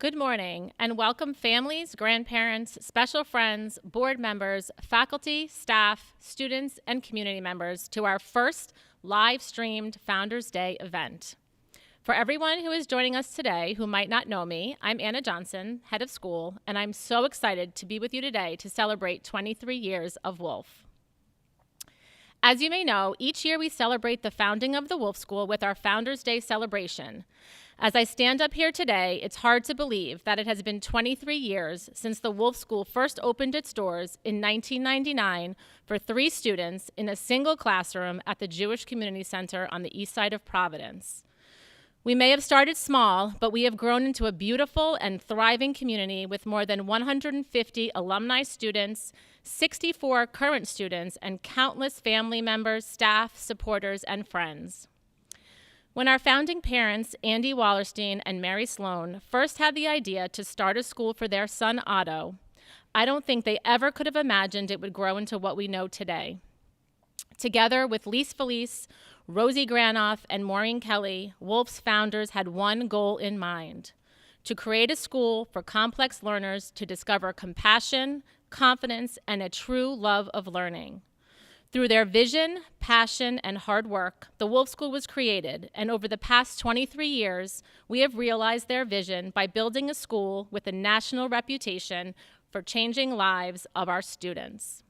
Good morning, and welcome families, grandparents, special friends, board members, faculty, staff, students, and community members to our first live-streamed Founders Day event. For everyone who is joining us today who might not know me, I'm Anna Johnson, head of school, and I'm so excited to be with you today to celebrate 23 years of Wolf. As you may know, each year we celebrate the founding of the Wolf School with our Founders Day celebration. As I stand up here today, it's hard to believe that it has been 23 years since the Wolf School first opened its doors in 1999 for 3 students in a single classroom at the Jewish Community Center on the east side of Providence. We may have started small, but we have grown into a beautiful and thriving community with more than 150 alumni students, 64 current students, and countless family members, staff, supporters, and friends. When our founding parents, Andy Wallerstein and Mary Sloan, first had the idea to start a school for their son, Otto, I don't think they ever could have imagined it would grow into what we know today. Together with Lise Felice, Rosie Granoff, and Maureen Kelly, Wolf's founders had one goal in mind: to create a school for complex learners to discover compassion, confidence, and a true love of learning. Through their vision, passion, and hard work, the Wolf School was created, and over the past 23 years, we have realized their vision by building a school with a national reputation for changing lives of our students.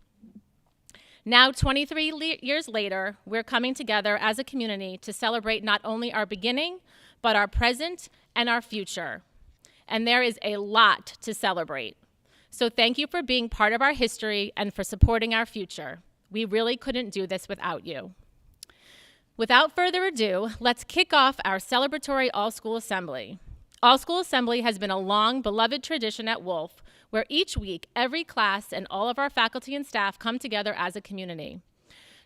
Now, 23 years later, we're coming together as a community to celebrate not only our beginning, but our present and our future. And there is a lot to celebrate. So thank you for being part of our history and for supporting our future. We really couldn't do this without you. Without further ado, let's kick off our celebratory All-School Assembly. All-School Assembly has been a long, beloved tradition at Wolf, where each week, every class and all of our faculty and staff come together as a community.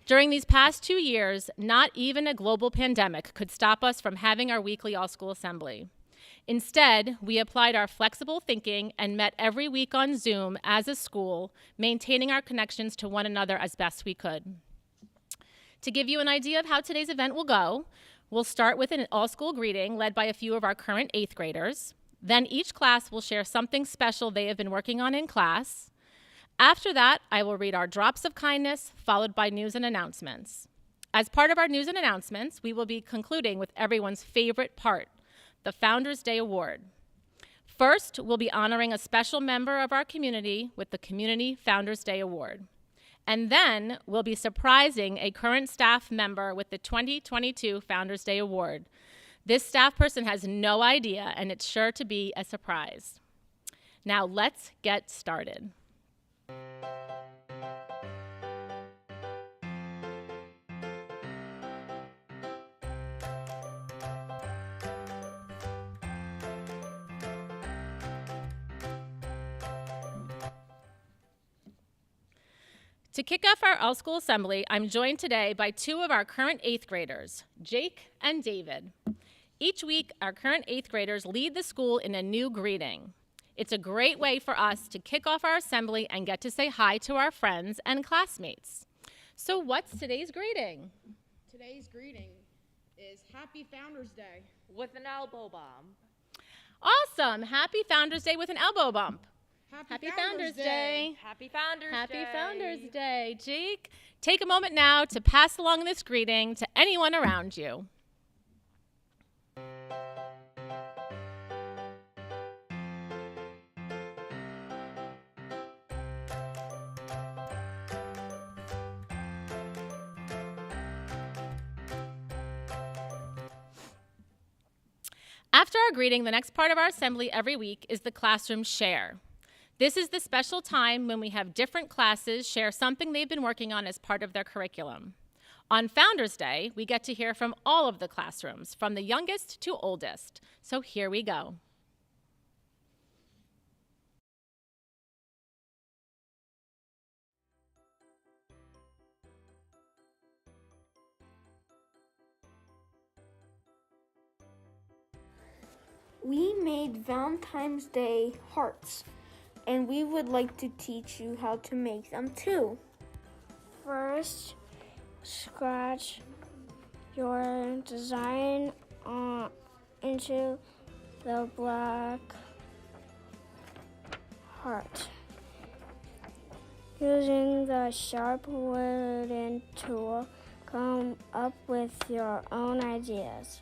During these past 2 years, not even a global pandemic could stop us from having our weekly All-School Assembly. Instead, we applied our flexible thinking and met every week on Zoom as a school, maintaining our connections to one another as best we could. To give you an idea of how today's event will go, we'll start with an all-school greeting led by a few of our current 8th graders. Then each class will share something special they have been working on in class. After that, I will read our drops of kindness, followed by news and announcements. As part of our news and announcements, we will be concluding with everyone's favorite part, the Founders Day Award. First, we'll be honoring a special member of our community with the Community Founders Day Award. And then we'll be surprising a current staff member with the 2022 Founders Day Award. This staff person has no idea, and it's sure to be a surprise. Now let's get started. To kick off our all-school assembly, I'm joined today by 2 of our current 8th graders, Jake and David. Each week, our current 8th graders lead the school in a new greeting. It's a great way for us to kick off our assembly and get to say hi to our friends and classmates. So what's today's greeting? Today's greeting is Happy Founders Day. With an elbow bump. Awesome! Happy Founders Day with an elbow bump. Happy Founders Day. Happy Founders Day. Happy Founders Day. Jake, take a moment now to pass along this greeting to anyone around you. After our greeting, the next part of our assembly every week is the classroom share. This is the special time when we have different classes share something they've been working on as part of their curriculum. On Founders Day, we get to hear from all of the classrooms, from the youngest to oldest. So here we go. We made Valentine's Day hearts, and we would like to teach you how to make them too. First, scratch your design into the black heart. Using the sharp wooden tool, come up with your own ideas.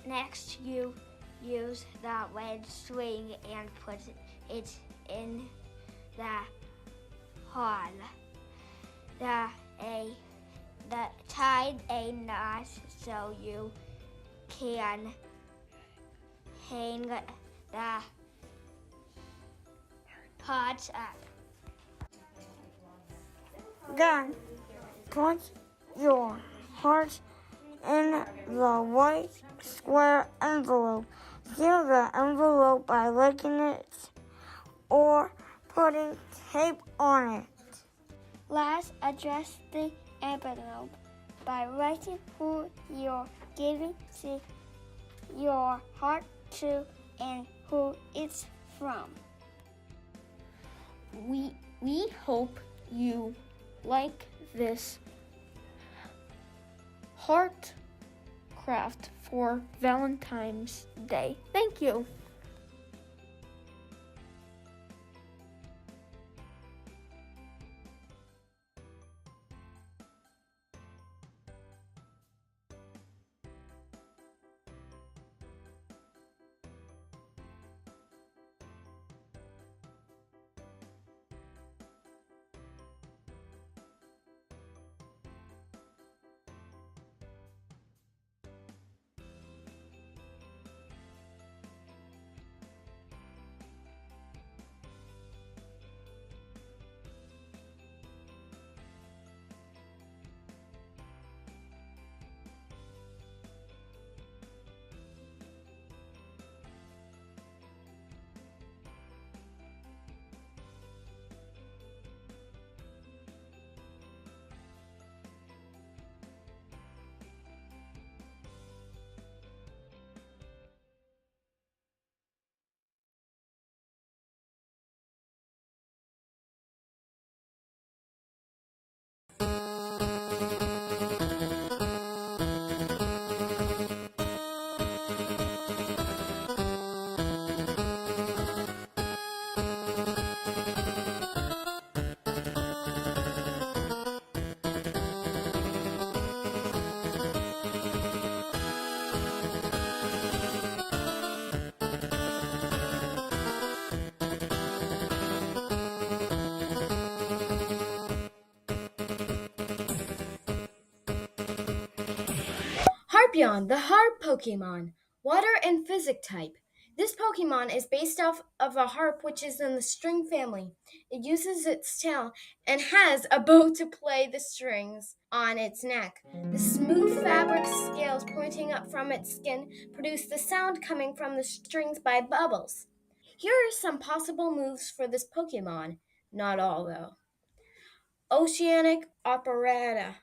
Next, you use the red string and put it in the hole. Tie a knot so you can hang the pots up. Then, put your heart in the white square envelope. Seal the envelope by licking it or putting tape on it. Last, address the envelope by writing who you're giving your heart to and who it's from. We hope you like this heart craft for Valentine's Day. Thank you. Harpion, the harp Pokemon, water and physic type. This Pokemon is based off of a harp which is in the string family. It uses its tail and has a bow to play the strings on its neck. The smooth fabric scales pointing up from its skin produce the sound coming from the strings by bubbles. Here are some possible moves for this Pokemon. Not all, though. Oceanic Operetta,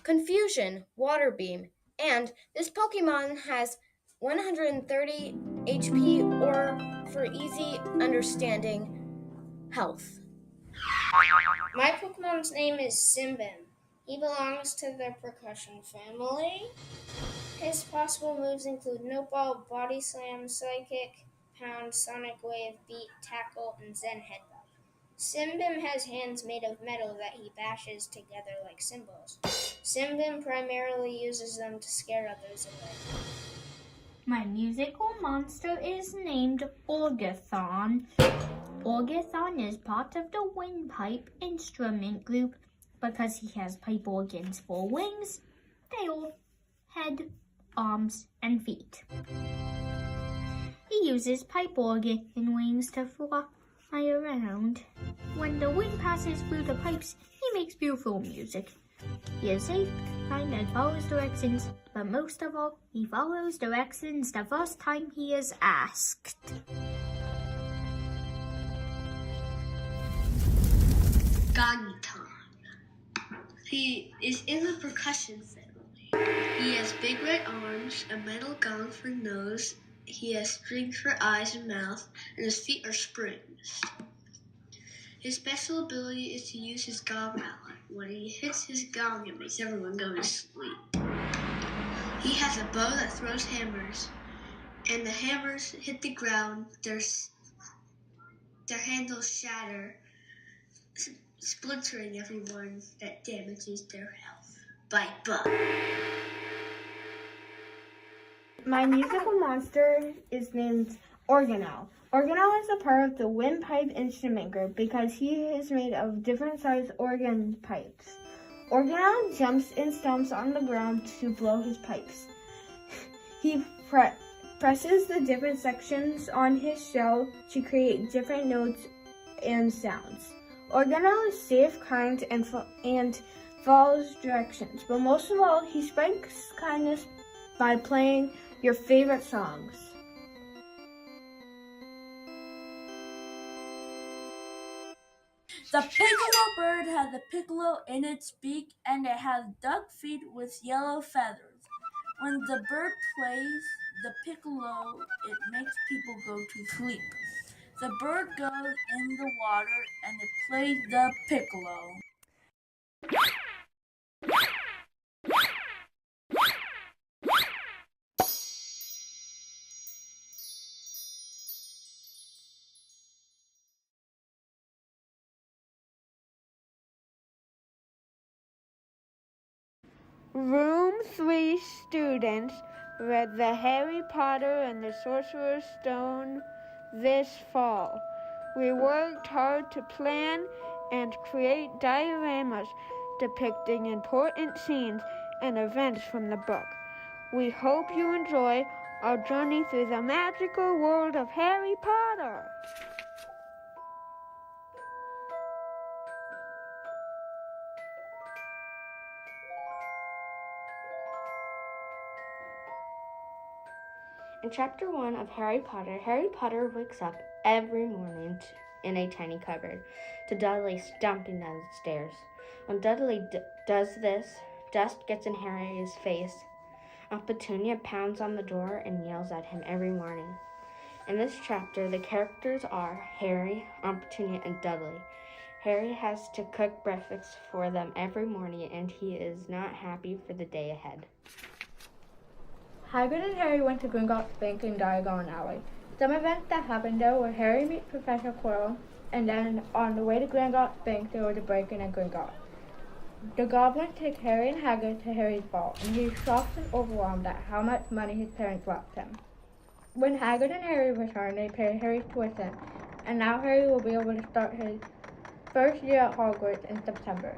Confusion, Water Beam, and this Pokemon has 130 HP or for easy understanding health. My Pokemon's name is Simbin. He belongs to the percussion family. His possible moves include Note Ball, Body Slam, Psychic, Pound, Sonic Wave, Beat, Tackle, and Zen Headbutt. Simbin has hands made of metal that he bashes together like cymbals. Simbin primarily uses them to scare others away. My musical monster is named Orgathon. Orgathon is part of the windpipe instrument group because he has pipe organs for wings, tail, head, arms, and feet. He uses pipe organ and wings to fly around. When the wind passes through the pipes, he makes beautiful music. He is safe, kind, and follows directions, but most of all, he follows directions the first time he is asked. Gagiton. He is in the percussion family. He has big red arms, a metal gong for nose. He has strings for eyes and mouth, and his feet are springs. His special ability is to use his gong mallet. When he hits his gong, it makes everyone go to sleep. He has a bow that throws hammers, and the hammers hit the ground, their handles shatter, splintering everyone that damages their health. Bye-bye. My musical monster is named Organelle. Organelle is a part of the windpipe instrument group because he is made of different sized organ pipes. Organelle jumps and stomps on the ground to blow his pipes. He presses the different sections on his shell to create different notes and sounds. Organelle is safe, kind, and follows directions, but most of all, he spreads kindness by playing your favorite songs. The piccolo bird has a piccolo in its beak, and it has duck feet with yellow feathers. When the bird plays the piccolo, it makes people go to sleep. The bird goes in the water and it plays the piccolo. Room 3 students read the Harry Potter and the Sorcerer's Stone this fall. We worked hard to plan and create dioramas depicting important scenes and events from the book. We hope you enjoy our journey through the magical world of Harry Potter. In Chapter 1 of Harry Potter wakes up every morning in a tiny cupboard to Dudley stomping down the stairs. When Dudley does this, dust gets in Harry's face. Aunt Petunia pounds on the door and yells at him every morning. In this chapter, the characters are Harry, Aunt Petunia, and Dudley. Harry has to cook breakfast for them every morning, and he is not happy for the day ahead. Hagrid and Harry went to Gringotts Bank in Diagon Alley. Some events that happened there were Harry meets Professor Quirrell, and then on the way to Gringotts Bank there was a break-in at Gringotts. The goblins take Harry and Hagrid to Harry's ball, and he is shocked and overwhelmed at how much money his parents left him. When Hagrid and Harry return, they pay Harry's tuition, and now Harry will be able to start his first year at Hogwarts in September.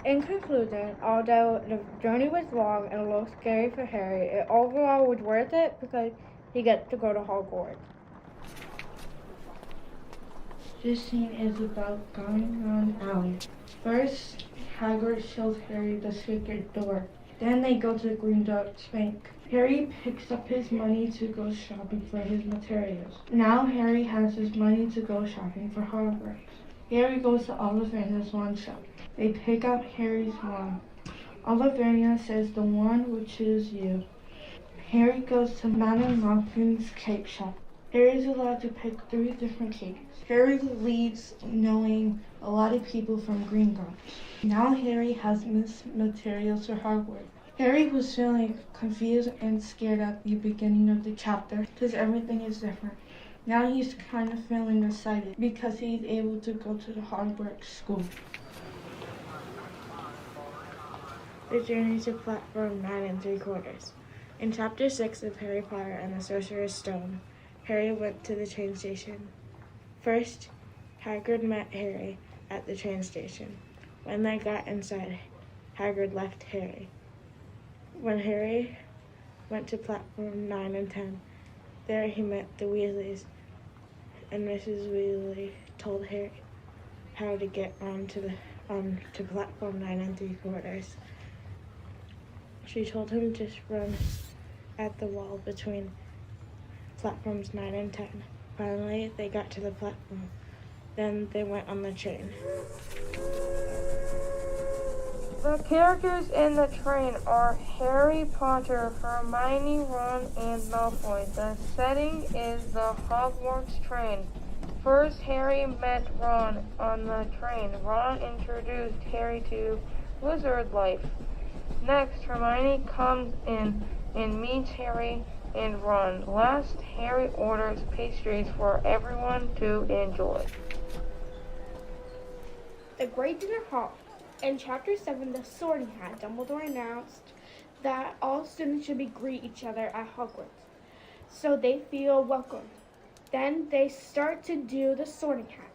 In conclusion, although the journey was long and a little scary for Harry, it overall was worth it because he gets to go to Hogwarts. This scene is about going around alley. First, Hagrid shows Harry the secret door. Then they go to Gringotts Bank. Harry picks up his money to go shopping for his materials. Now Harry has his money to go shopping for Hogwarts. Harry goes to Ollivander's wand shop. They pick up Harry's wand. Ollivander says the wand will choose you. Harry goes to Madame Malkin's cake shop. Harry is allowed to pick 3 different cakes. Harry leaves knowing a lot of people from Gringotts. Now Harry has materials for Hogwarts. Harry was feeling confused and scared at the beginning of the chapter because everything is different. Now he's kind of feeling excited because he's able to go to the Hogwarts school. The journey to platform 9 3/4. In Chapter 6 of Harry Potter and the Sorcerer's Stone, Harry went to the train station. First, Hagrid met Harry at the train station. When they got inside, Hagrid left Harry. When Harry went to platform 9 and 10, there he met the Weasleys, and Mrs. Weasley told Harry how to get onto platform 9 3/4. She told him to run at the wall between platforms 9 and 10. Finally, they got to the platform. Then they went on the train. The characters in the train are Harry Potter, Hermione, Ron, and Malfoy. The setting is the Hogwarts train. First, Harry met Ron on the train. Ron introduced Harry to wizard life. Next, Hermione comes in and meets Harry and Ron. Last, Harry orders pastries for everyone to enjoy. The Great Dinner Hall. In Chapter 7, The Sorting Hat, Dumbledore announced that all students should greet each other at Hogwarts, so they feel welcome. Then they start to do the Sorting Hat.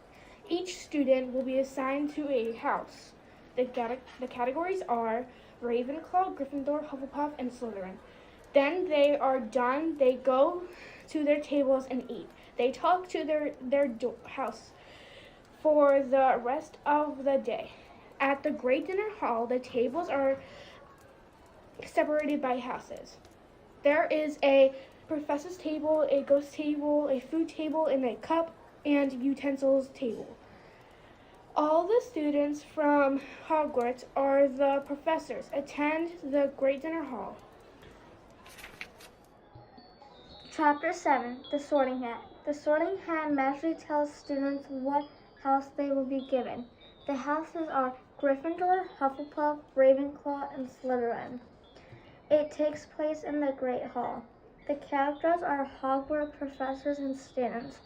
Each student will be assigned to a house. The categories are Ravenclaw, Gryffindor, Hufflepuff, and Slytherin. Then they are done. They go to their tables and eat. They talk to their house for the rest of the day. At the Great Dinner Hall, the tables are separated by houses. There is a professor's table, a ghost table, a food table, and a cup and utensils table. All the students from Hogwarts are the professors. Attend the Great Dinner Hall. Chapter 7, The Sorting Hat. The Sorting Hat magically tells students what house they will be given. The houses are Gryffindor, Hufflepuff, Ravenclaw, and Slytherin. It takes place in the Great Hall. The characters are Hogwarts professors and students.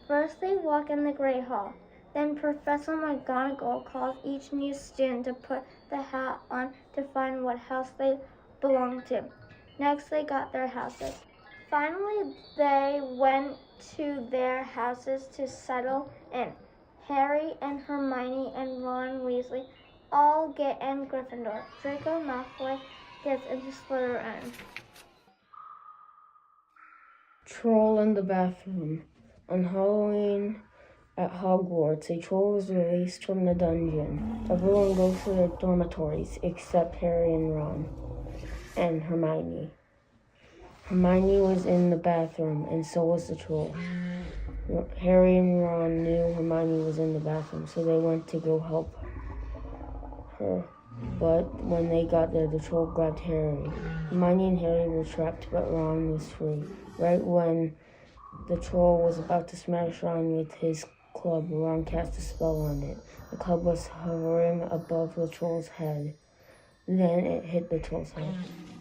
First, they walk in the Great Hall. Then Professor McGonagall calls each new student to put the hat on to find what house they belong to. Next, they got their houses. Finally, they went to their houses to settle in. Harry and Hermione and Ron Weasley all get in Gryffindor. Draco Malfoy gets into Slytherin. Troll in the bathroom. On Halloween at Hogwarts, a troll was released from the dungeon. Everyone goes to their dormitories except Harry and Ron and Hermione. Hermione was in the bathroom, and so was the troll. Harry and Ron knew Hermione was in the bathroom, so they went to go help her. But when they got there, the troll grabbed Harry. Hermione and Harry were trapped, but Ron was free. Right when the troll was about to smash Ron with his club, Ron cast a spell on it. The club was hovering above the troll's head. Then it hit the troll's head.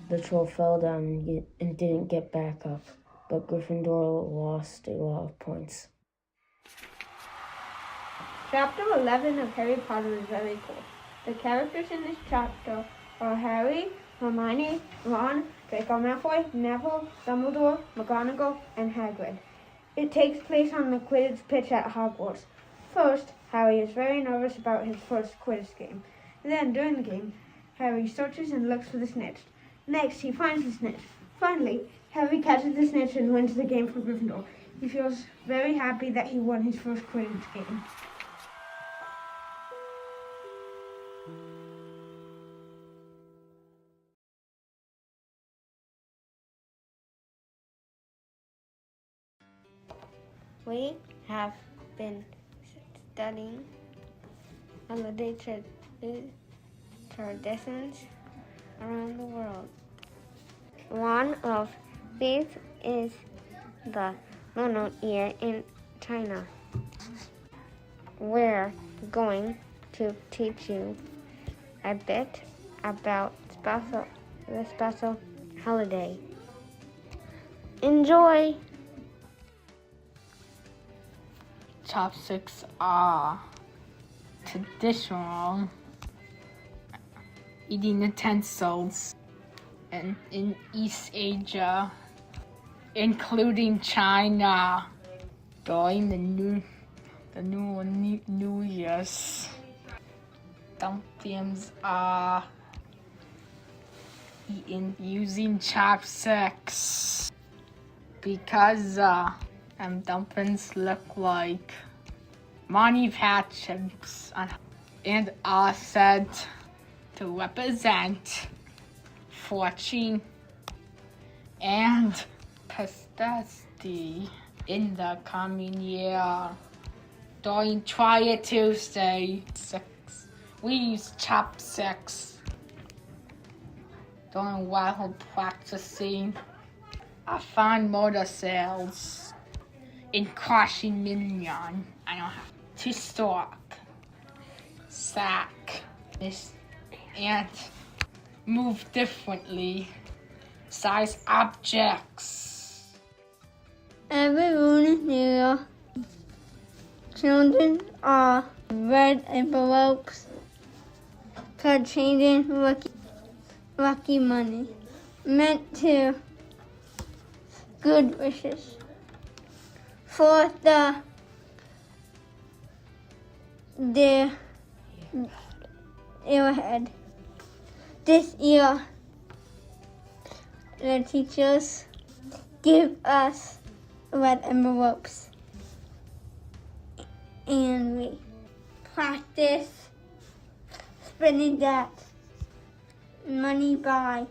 The troll fell down and didn't get back up, but Gryffindor lost a lot of points. Chapter 11 of Harry Potter is very cool. The characters in this chapter are Harry, Hermione, Ron, Draco Malfoy, Neville, Dumbledore, McGonagall, and Hagrid. It takes place on the Quidditch pitch at Hogwarts. First, Harry is very nervous about his first Quidditch game. Then, during the game, Harry searches and looks for the snitch. Next, he finds the snitch. Finally, Harry catches the snitch and wins the game for Gryffindor. He feels very happy that he won his first Quidditch game. We have been studying holiday traditions around the world. One of these is the Lunar Year in China. We're going to teach you a bit about the special holiday. Enjoy! Chopsticks are traditional eating utensils in East Asia, including China, during the New Year's. Dumplings are eaten using chopsticks because dumplings look like money patches and are said to represent fortune and prosperity in the coming year. During Trial Tuesday, we use chopsticks during while practicing our fine motor skills in crushing minion. I know how to stalk, sack, and move differently size objects. Every New Year, children are red envelopes containing lucky money, meant to good wishes for the year ahead. This year, the teachers give us red envelopes, and we practice spending that money by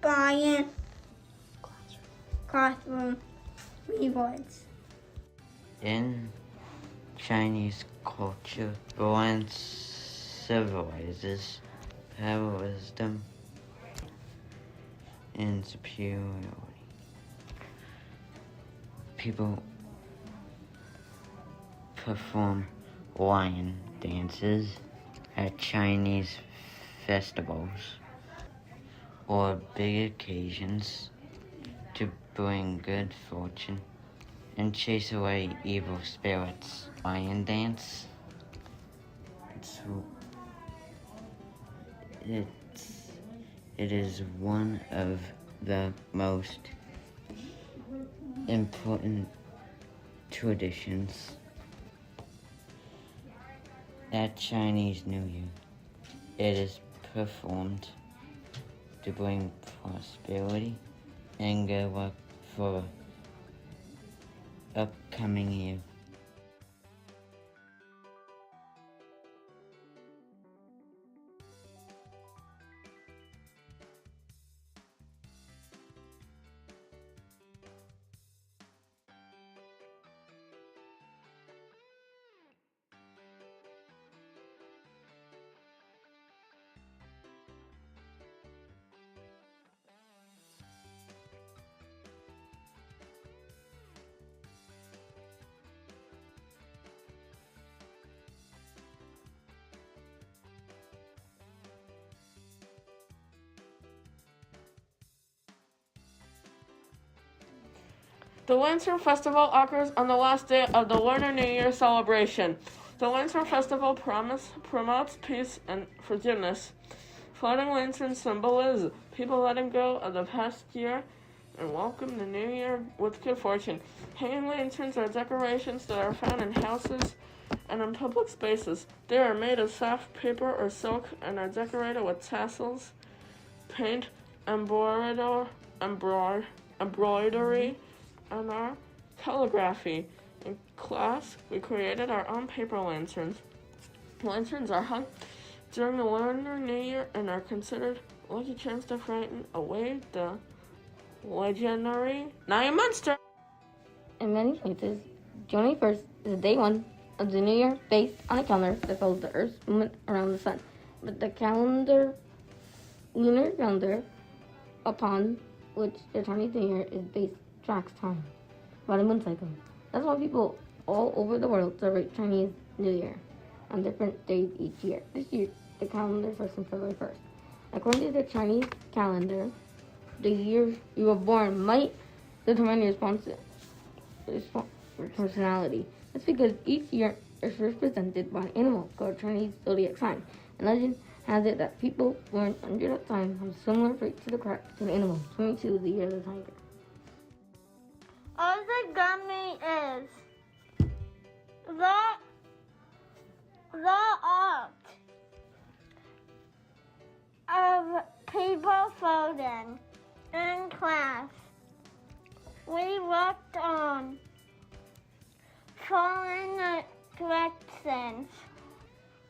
buying classroom rewards. In Chinese culture, one symbolizes power, wisdom, and superiority. People perform lion dances at Chinese festivals or big occasions to bring good fortune and chase away evil spirits. Lion dance, it is one of the most important traditions at Chinese New Year. It is performed to bring prosperity and good luck for the upcoming year. The Lantern Festival occurs on the last day of the Lunar New Year celebration. The Lantern Festival promotes peace and forgiveness. Floating lanterns symbolize people letting go of the past year and welcome the new year with good fortune. Hanging lanterns are decorations that are found in houses and in public spaces. They are made of soft paper or silk and are decorated with tassels, paint, embroidery, and our calligraphy. In class, we created our own paper lanterns. Lanterns are hung during the Lunar New Year and are considered lucky charms to frighten away the legendary Naya Monster. In many places, January 1st is day one of the new year based on a calendar that follows the Earth's movement around the sun. But the lunar calendar upon which the Chinese New Year is based tracks time by the moon cycle. That's why people all over the world celebrate Chinese New Year on different days each year. This year, the calendar starts on February 1st. According to the Chinese calendar, the year you were born might determine your personality. That's because each year is represented by an animal called Chinese zodiac sign. And legend has it that people born under that sign have similar traits to the animal. 22 is the year of the tiger. Origami is the art of people folding. In class, we worked on following directions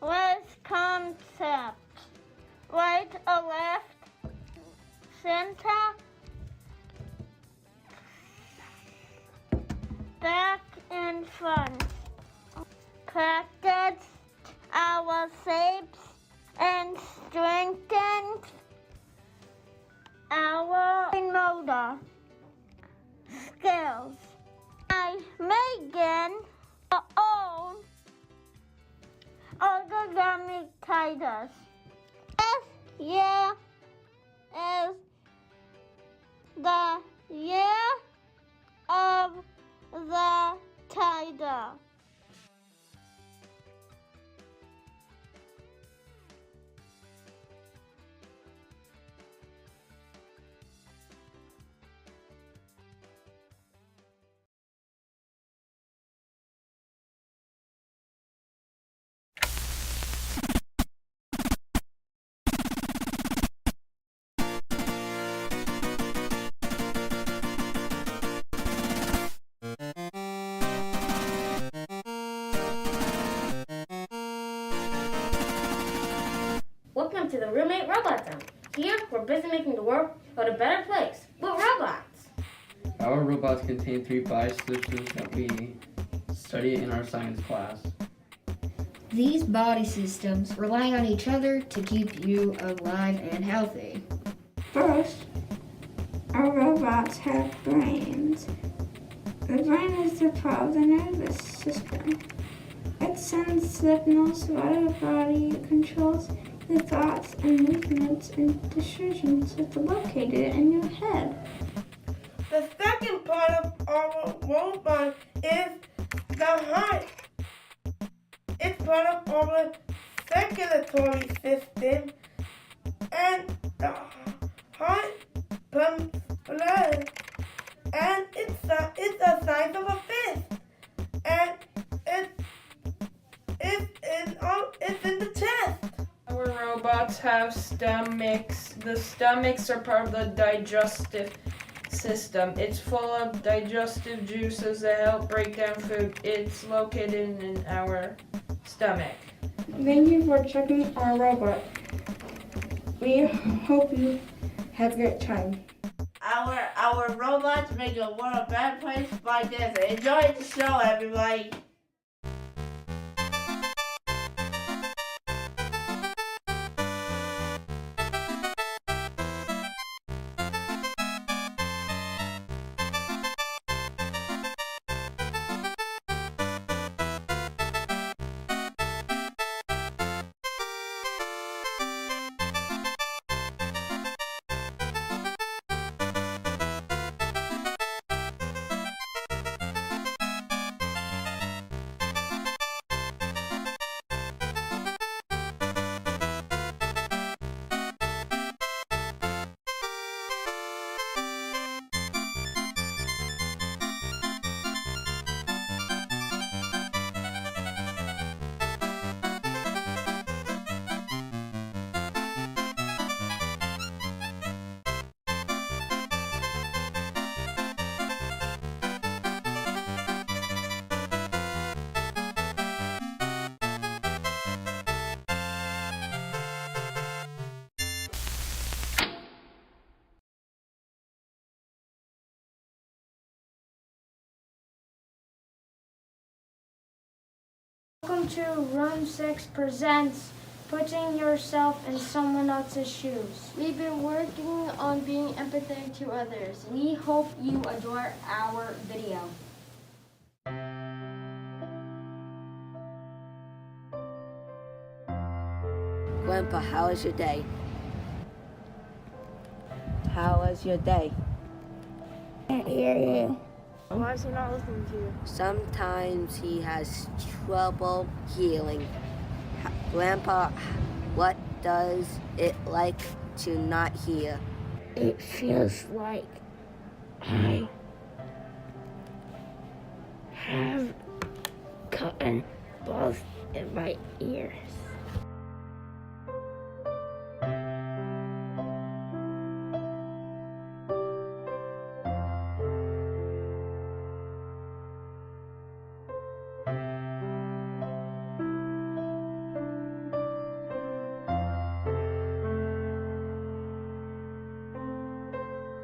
with concepts, right or left, center, back and front. Practiced our shapes and strengthened our motor skills. I Megan own origami tigers. This year is the year the tiger. Welcome to the Roommate Robot Zone. Here, we're busy making the world a better place with robots. Our robots contain 3 body systems that we study in our science class. These body systems rely on each other to keep you alive and healthy. First, our robots have brains. The brain is the part of the nervous system. It sends signals while the body controls the thoughts and movements and decisions that are located in your head. The second part of our robot is the heart. It's part of our circulatory system, and the heart pumps blood, and it's the size of a fist, and it's in the chest. Our robots have stomachs. The stomachs are part of the digestive system. It's full of digestive juices that help break down food. It's located in our stomach. Thank you for checking our robot. We hope you have a great time. Our robots make the world a better place by this. Enjoy the show, everybody. Welcome to Room 6 Presents Putting Yourself in Someone Else's Shoes. We've been working on being empathetic to others. We hope you adore our video. Grandpa, how was your day? How was your day? Can't hear you. Why is he not listening to you? Sometimes he has trouble hearing. Grandpa, what does it like to not hear? It feels like I have cotton balls in my ears.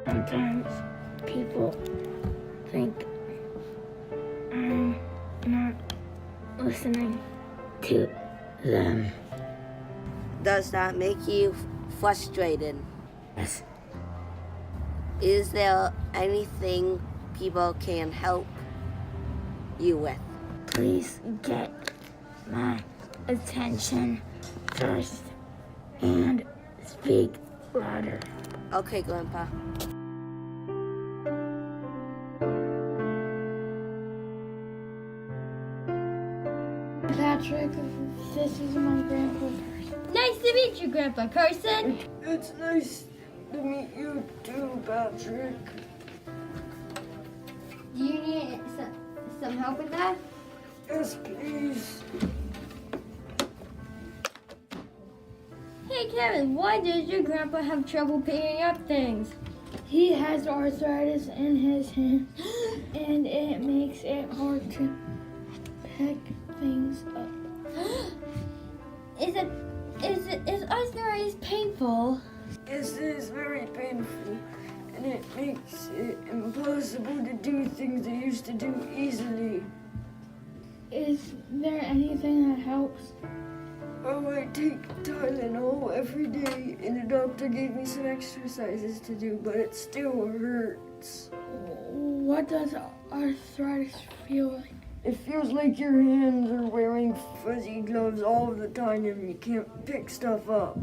Sometimes people think I'm not listening to them. Does that make you frustrated? Yes. Is there anything people can help you with? Please get my attention first and speak louder. Okay, Grandpa. Patrick. This is my Grandpa Carson. Nice to meet you, Grandpa Carson. It's nice to meet you too, Patrick. Do you need some help with that? Yes, please. Hey, Kevin, why does your grandpa have trouble picking up things? He has arthritis in his hand, and it makes it hard to pick things up. Is arthritis painful? Yes, it is very painful, and it makes it impossible to do things I used to do easily. Is there anything that helps? Oh, I take Tylenol every day, and the doctor gave me some exercises to do, but it still hurts. What does arthritis feel like? It feels like your hands are wearing fuzzy gloves all the time and you can't pick stuff up.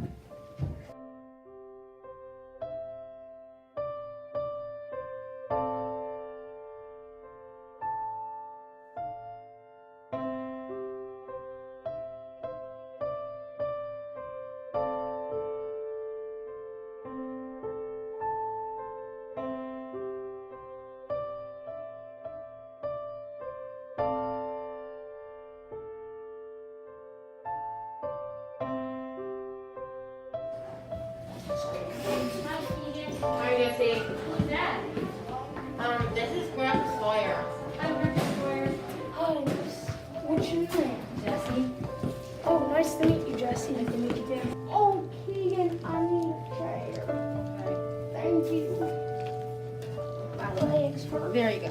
Hi, Jesse. Who's that? This is Grandpa Sawyer. Hi, Grandpa Sawyer. Hi, what's your name? Jesse. Oh, nice to meet you, Jesse. Nice to meet you, too. Oh, Keegan, I need a chair. Thank you. My legs hurt. There you go.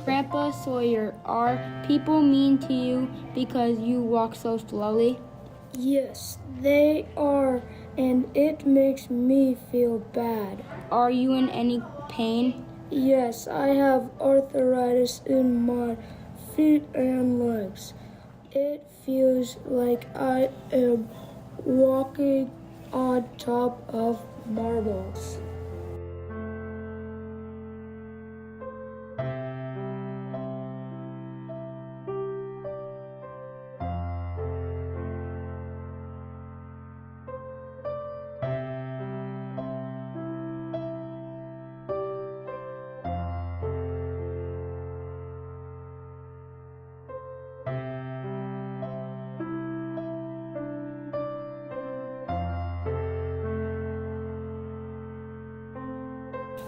Grandpa Sawyer, are people mean to you because you walk so slowly? Yes, they are, and it makes me feel bad. Are you in any pain? Yes, I have arthritis in my feet and legs. It feels like I am walking on top of marbles.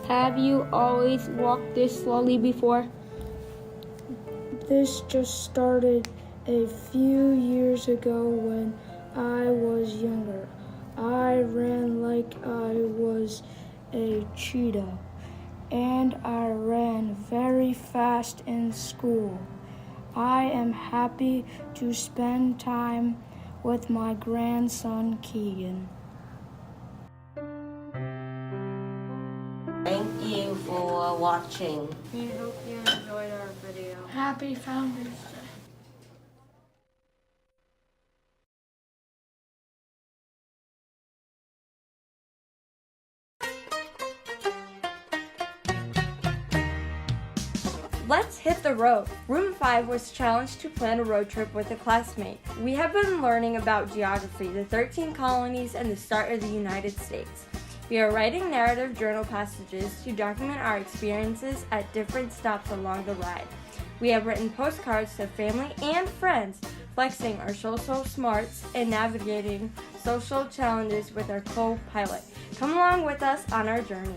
Have you always walked this slowly before? This just started a few years ago when I was younger. I ran like I was a cheetah, and I ran very fast in school. I am happy to spend time with my grandson Keegan. Thank you for watching. We hope you enjoyed our video. Happy Founders Day. Let's hit the road. Room 5 was challenged to plan a road trip with a classmate. We have been learning about geography, the 13 colonies, and the start of the United States. We are writing narrative journal passages to document our experiences at different stops along the ride. We have written postcards to family and friends, flexing our social smarts and navigating social challenges with our co-pilot. Come along with us on our journey.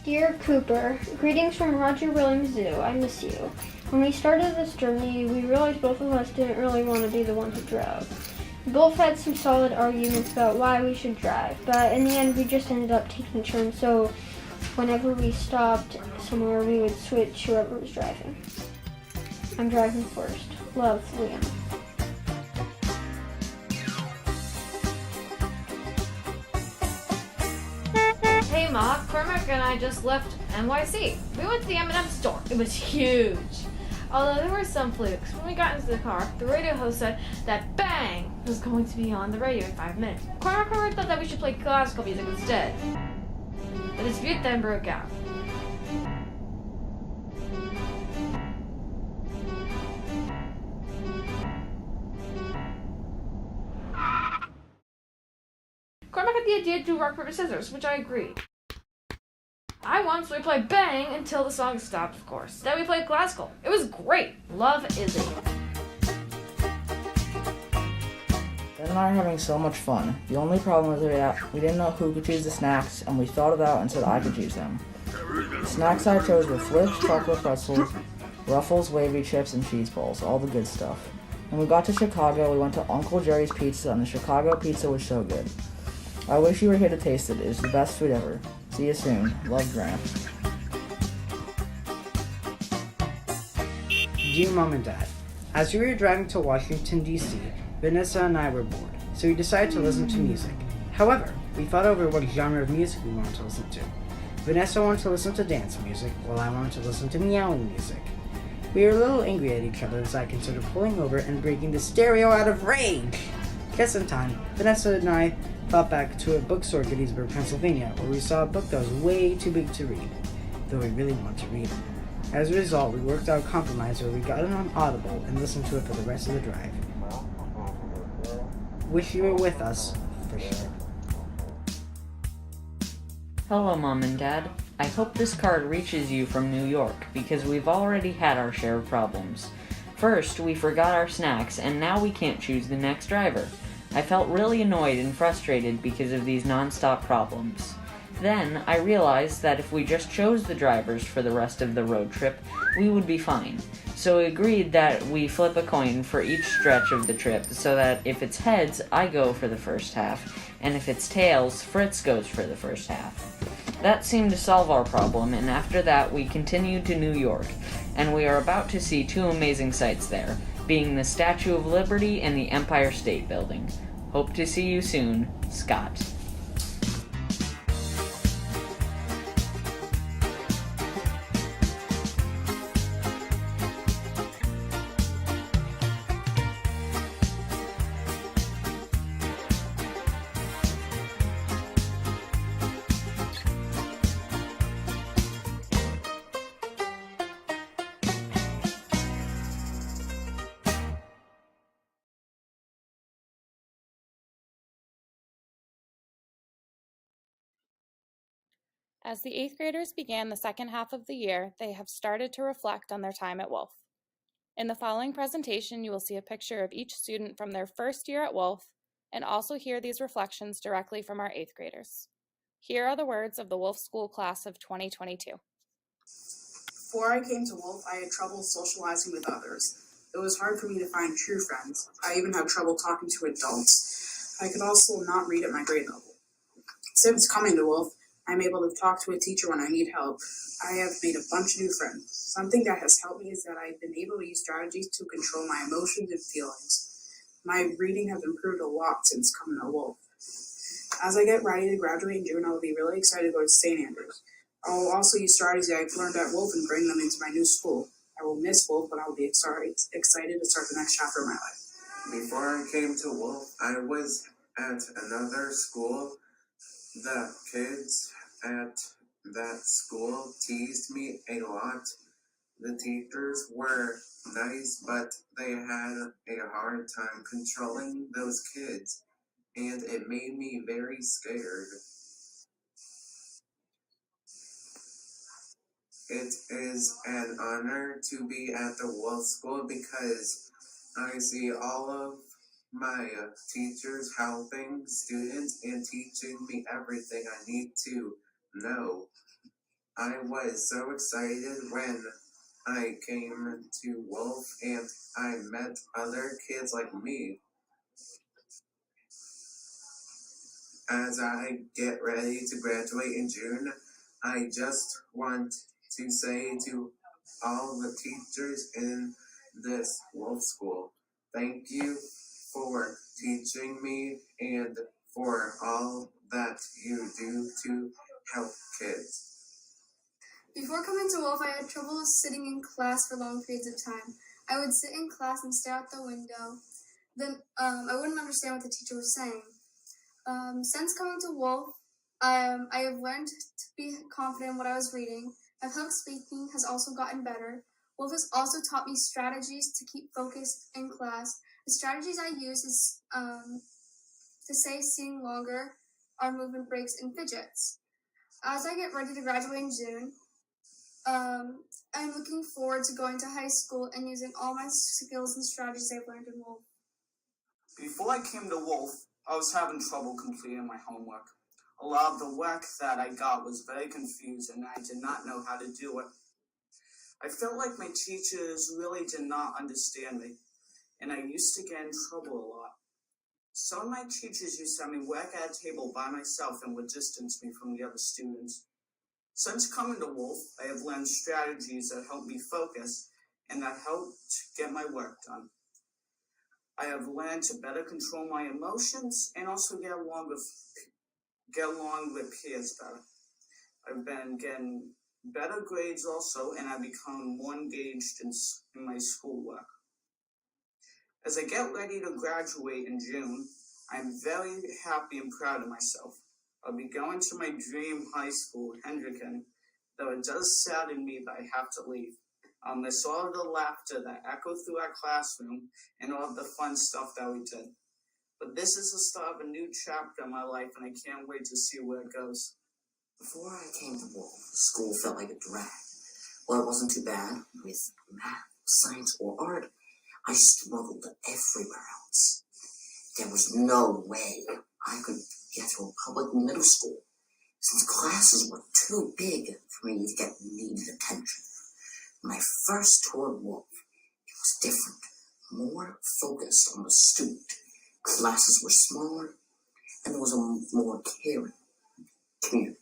Dear Cooper, greetings from Roger Williams Zoo. I miss you. When we started this journey, we realized both of us didn't really want to be the one who drove. We both had some solid arguments about why we should drive, but in the end we just ended up taking turns, so whenever we stopped somewhere we would switch whoever was driving. I'm driving first. Love, Liam. Hey Ma, Cormac and I just left NYC. We went to the M&M store. It was huge. Although there were some flukes. When we got into the car, the radio host said that Bang was going to be on the radio in 5 minutes. Cormac thought that we should play classical music instead. The dispute then broke out. Cormac had the idea to do rock, paper, scissors, which I agreed. I won, so we played Bang until the song stopped, of course. Then we played Classical. It was great. Love is it. Ben and I are having so much fun. The only problem is that we didn't know who could choose the snacks, and we thought it out and said I could choose them. The snacks I chose were Flips, chocolate pretzels, Ruffles, wavy chips, and cheese balls, all the good stuff. When we got to Chicago, we went to Uncle Jerry's Pizza, and the Chicago pizza was so good. I wish you were here to taste it. It's the best food ever. See you soon. Love, Grant. Dear Mom and Dad, as we were driving to Washington, D.C., Vanessa and I were bored, so we decided to listen to music. However, we thought over what genre of music we wanted to listen to. Vanessa wanted to listen to dance music, while I wanted to listen to meowing music. We were a little angry at each other as I considered pulling over and breaking the stereo out of rage. Just in time, Vanessa and I thought back to a bookstore in Gettysburg, Pennsylvania, where we saw a book that was way too big to read, though we really wanted to read it. As a result, we worked out a compromise where we got it on Audible and listened to it for the rest of the drive. Wish you were with us, for sure. Hello, Mom and Dad. I hope this card reaches you from New York, because we've already had our share of problems. First, we forgot our snacks, and now we can't choose the next driver. I felt really annoyed and frustrated because of these non-stop problems. Then, I realized that if we just chose the drivers for the rest of the road trip, we would be fine. So we agreed that we flip a coin for each stretch of the trip, so that if it's heads, I go for the first half, and if it's tails, Fritz goes for the first half. That seemed to solve our problem, and after that we continued to New York, and we are about to see two amazing sights there, being the Statue of Liberty and the Empire State Building. Hope to see you soon, Scott. As the 8th graders began the second half of the year, they have started to reflect on their time at Wolf. In the following presentation, you will see a picture of each student from their first year at Wolf, and also hear these reflections directly from our 8th graders. Here are the words of the Wolf School class of 2022. Before I came to Wolf, I had trouble socializing with others. It was hard for me to find true friends. I even had trouble talking to adults. I could also not read at my grade level. Since coming to Wolf, I'm able to talk to a teacher when I need help. I have made a bunch of new friends. Something that has helped me is that I've been able to use strategies to control my emotions and feelings. My reading has improved a lot since coming to Wolf. As I get ready to graduate in June, I will be really excited to go to St. Andrews. I will also use strategies I've learned at Wolf and bring them into my new school. I will miss Wolf, but I will be excited to start the next chapter of my life. Before I came to Wolf, I was at another school. The kids at that school teased me a lot. The teachers were nice, but they had a hard time controlling those kids, and it made me very scared. It is an honor to be at the Wolf School because I see all of my teachers helping students and teaching me everything I need to know. I was so excited when I came to Wolf and I met other kids like me. As I get ready to graduate in June, I just want to say to all the teachers in this Wolf School, thank you for teaching me and for all that you do to help kids. Before coming to Wolf, I had trouble sitting in class for long periods of time. I would sit in class and stare out the window. Then I wouldn't understand what the teacher was saying. Since coming to Wolf, I have learned to be confident in what I was reading. My public speaking has also gotten better. Wolf has also taught me strategies to keep focused in class. The strategies I use is to say sing longer, are movement breaks, and fidgets. As I get ready to graduate in June, I'm looking forward to going to high school and using all my skills and strategies I've learned in Wolf. Before I came to Wolf, I was having trouble completing my homework. A lot of the work that I got was very confusing and I did not know how to do it. I felt like my teachers really did not understand me, and I used to get in trouble a lot. Some of my teachers used to have me work at a table by myself and would distance me from the other students. Since coming to Wolf, I have learned strategies that help me focus and that helped get my work done. I have learned to better control my emotions and also get along with peers better. I've been getting better grades also, and I've become more engaged in my schoolwork. As I get ready to graduate in June, I'm very happy and proud of myself. I'll be going to my dream high school, Hendricken, though it does sadden me that I have to leave. I miss all of the laughter that echoed through our classroom and all of the fun stuff that we did. But this is the start of a new chapter in my life, and I can't wait to see where it goes. Before I came to Wolf, school felt like a drag. Well, it wasn't too bad with math, science, or art. I struggled everywhere else. There was no way I could get to a public middle school, since classes were too big for me to get needed attention. When I first toured Wolf, it was different, more focused on the student. Classes were smaller, and there was a more caring community.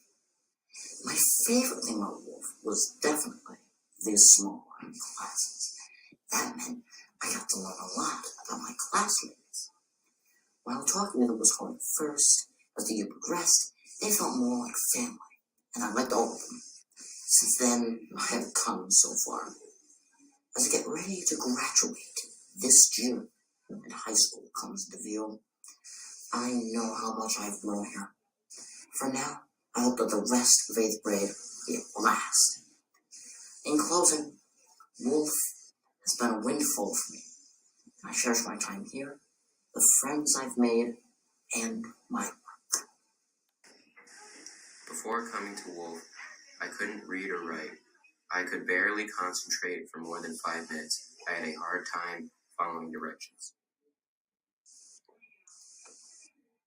My favorite thing about Wolf was definitely these smaller classes. That meant I got to learn a lot about my classmates. While talking to them was hard at first, as the year progressed, they felt more like family, and I liked all of them. Since then, I have come so far. As I get ready to graduate this June, and high school comes into view, I know how much I've grown here. For now, I hope that the rest of 8th grade be a blast. In closing, Wolf has been a windfall for me. I cherish my time here, the friends I've made, and my work. Before coming to Wolf, I couldn't read or write. I could barely concentrate for more than 5 minutes. I had a hard time following directions.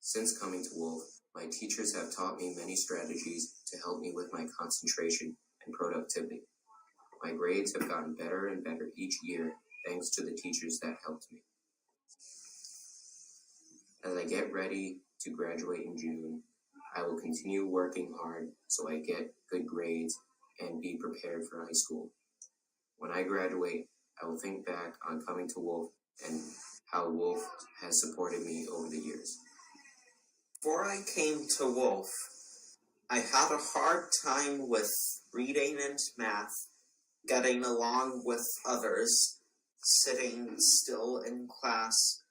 Since coming to Wolf, my teachers have taught me many strategies to help me with my concentration and productivity. My grades have gotten better and better each year thanks to the teachers that helped me. As I get ready to graduate in June, I will continue working hard so I get good grades and be prepared for high school. When I graduate, I will think back on coming to Wolf and how Wolf has supported me over the years. Before I came to Wolf, I had a hard time with reading and math, getting along with others, sitting still in class,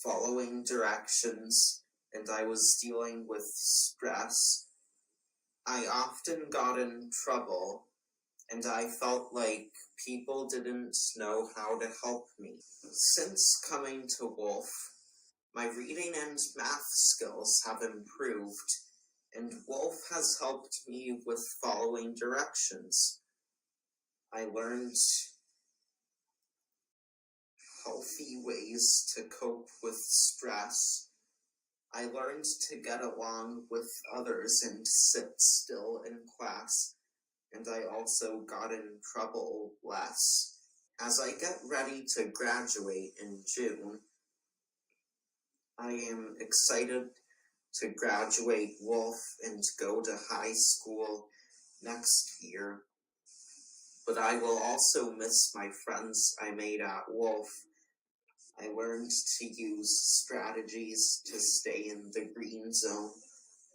following directions, and I was dealing with stress. I often got in trouble, and I felt like people didn't know how to help me. Since coming to Wolf, my reading and math skills have improved, and Wolf has helped me with following directions. I learned healthy ways to cope with stress. I learned to get along with others and sit still in class, and I also got in trouble less. As I get ready to graduate in June, I am excited to graduate Wolf and go to high school next year, but I will also miss my friends I made at Wolf. I learned to use strategies to stay in the green zone,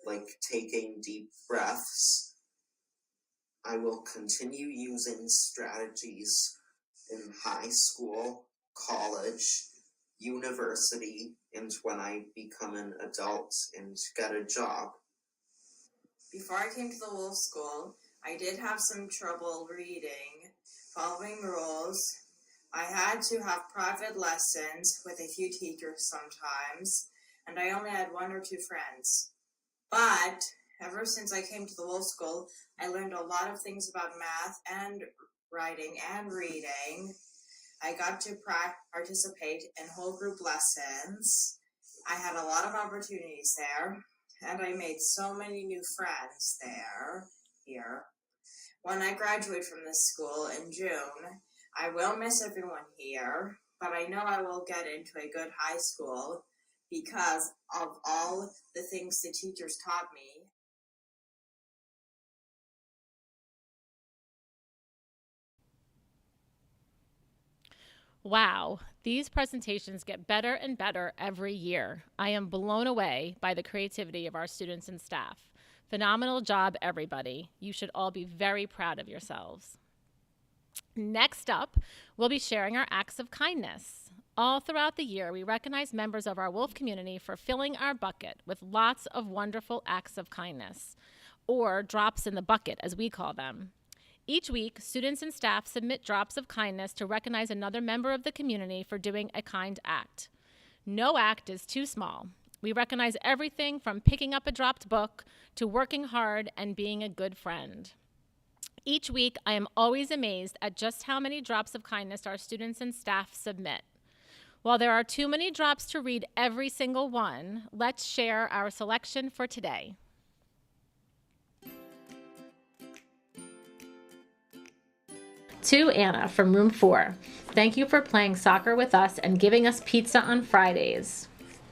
like taking deep breaths. I will continue using strategies in high school, college, university, and when I become an adult and get a job. Before I came to the Wolf School, I did have some trouble reading, following rules. I had to have private lessons with a few teachers sometimes, and I only had one or two friends. But ever since I came to the Wolf School, I learned a lot of things about math and writing and reading. I got to participate in whole group lessons. I had a lot of opportunities there, and I made so many new friends here. When I graduate from this school in June, I will miss everyone here, but I know I will get into a good high school because of all the things the teachers taught me. Wow, these presentations get better and better every year. I am blown away by the creativity of our students and staff. Phenomenal job, everybody. You should all be very proud of yourselves. Next up, we'll be sharing our acts of kindness. All throughout the year, we recognize members of our Wolf community for filling our bucket with lots of wonderful acts of kindness, or drops in the bucket, as we call them. Each week, students and staff submit drops of kindness to recognize another member of the community for doing a kind act. No act is too small. We recognize everything from picking up a dropped book to working hard and being a good friend. Each week, I am always amazed at just how many drops of kindness our students and staff submit. While there are too many drops to read every single one, let's share our selection for today. To Anna from room 4, thank you for playing soccer with us and giving us pizza on Fridays.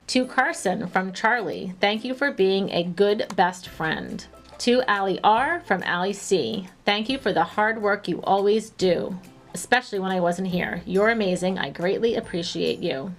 To Carson from Charlie, thank you for being a good best friend. To Allie R from Allie C, thank you for the hard work you always do, especially when I wasn't here. You're amazing. I greatly appreciate you.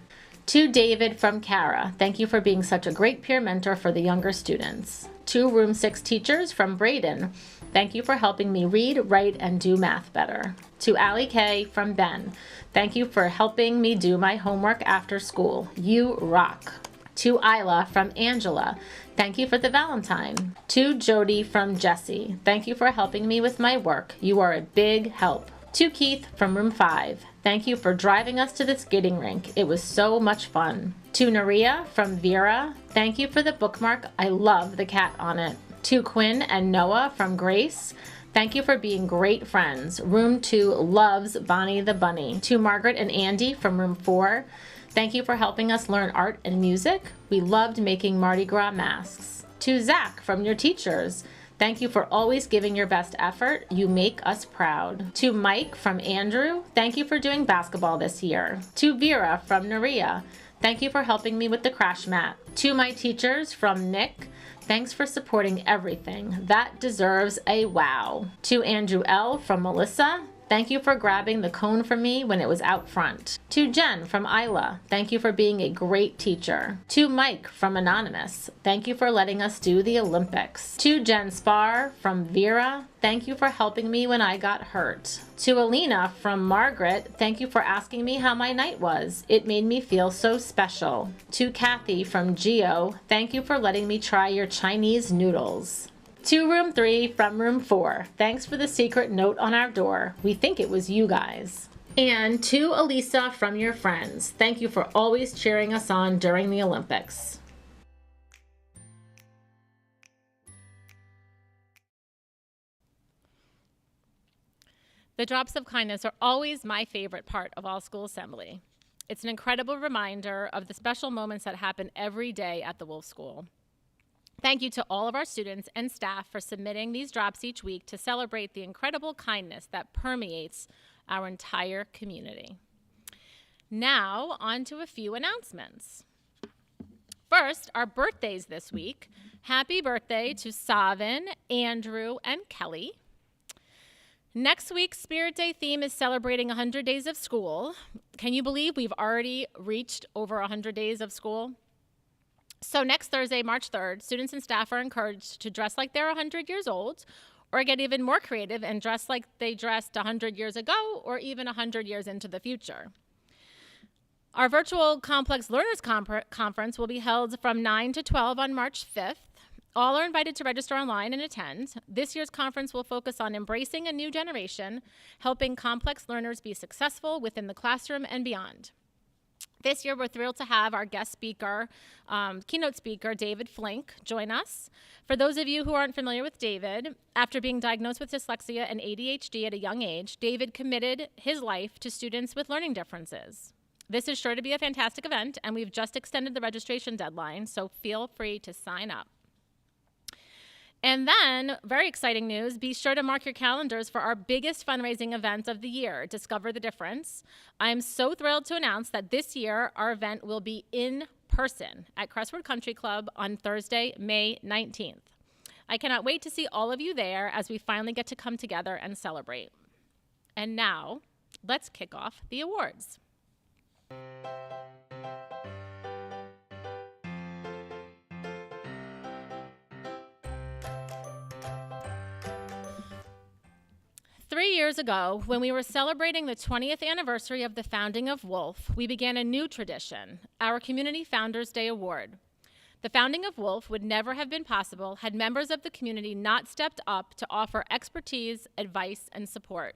To David from Kara, thank you for being such a great peer mentor for the younger students. To room 6 teachers from Braden, thank you for helping me read, write, and do math better. To Allie K from Ben, thank you for helping me do my homework after school. You rock. To Isla from Angela, thank you for the Valentine. To Jody from Jesse, thank you for helping me with my work. You are a big help. To Keith from room 5, thank you for driving us to the skating rink. It was so much fun. To Naria from Vera, thank you for the bookmark. I love the cat on it. To Quinn and Noah from Grace, thank you for being great friends. Room 2 loves Bonnie the Bunny. To Margaret and Andy from room 4, thank you for helping us learn art and music. We loved making Mardi Gras masks. To Zach from your teachers, thank you for always giving your best effort. You make us proud. To Mike from Andrew, thank you for doing basketball this year. To Vera from Naria, thank you for helping me with the crash mat. To my teachers from Nick, thanks for supporting everything. That deserves a wow. To Andrew L from Melissa, thank you for grabbing the cone from me when it was out front. To Jen from Isla, thank you for being a great teacher. To Mike from Anonymous, thank you for letting us do the Olympics. To Jen Spar from Vera, thank you for helping me when I got hurt. To Alina from Margaret, thank you for asking me how my night was. It made me feel so special. To Kathy from Geo, thank you for letting me try your Chinese noodles. To room 3 from room 4, thanks for the secret note on our door. We think it was you guys. And to Elisa from your friends, thank you for always cheering us on during the Olympics. The drops of kindness are always my favorite part of All School Assembly. It's an incredible reminder of the special moments that happen every day at the Wolf School. Thank you to all of our students and staff for submitting these drops each week to celebrate the incredible kindness that permeates our entire community. Now, on to a few announcements. First, our birthdays this week. Happy birthday to Savin, Andrew, and Kelly. Next week's Spirit Day theme is celebrating 100 days of school. Can you believe we've already reached over 100 days of school? So next Thursday, March 3rd, students and staff are encouraged to dress like they're 100 years old, or get even more creative and dress like they dressed 100 years ago, or even 100 years into the future. Our virtual Complex Learners Conference will be held from 9 to 12 on March 5th. All are invited to register online and attend. This year's conference will focus on embracing a new generation, helping complex learners be successful within the classroom and beyond. This year, we're thrilled to have our guest speaker, keynote speaker, David Flink, join us. For those of you who aren't familiar with David, after being diagnosed with dyslexia and ADHD at a young age, David committed his life to students with learning differences. This is sure to be a fantastic event, and we've just extended the registration deadline, so feel free to sign up. And then, very exciting news, be sure to mark your calendars for our biggest fundraising event of the year, Discover the Difference. I'm so thrilled to announce that this year our event will be in person at Crestwood Country Club on Thursday, May 19th. I cannot wait to see all of you there as we finally get to come together and celebrate. And now, let's kick off the awards. Three years ago, when we were celebrating the 20th anniversary of the founding of Wolf, we began a new tradition, our Community Founders Day Award. The founding of Wolf would never have been possible had members of the community not stepped up to offer expertise, advice, and support.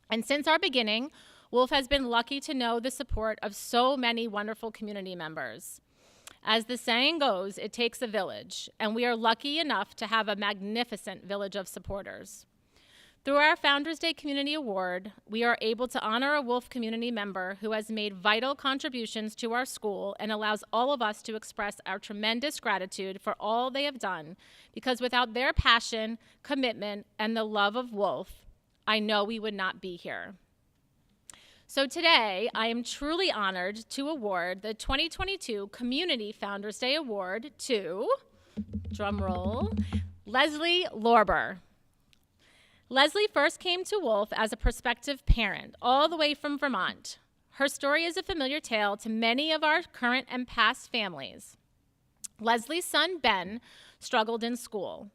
And since our beginning, Wolf has been lucky to know the support of so many wonderful community members. As the saying goes, it takes a village, and we are lucky enough to have a magnificent village of supporters. Through our Founders Day Community Award, we are able to honor a Wolf community member who has made vital contributions to our school and allows all of us to express our tremendous gratitude for all they have done, because without their passion, commitment, and the love of Wolf, I know we would not be here. So today, I am truly honored to award the 2022 Community Founders Day Award to, drumroll, Leslie Lorber. Leslie first came to Wolf as a prospective parent, all the way from Vermont. Her story is a familiar tale to many of our current and past families. Leslie's son, Ben, struggled in school.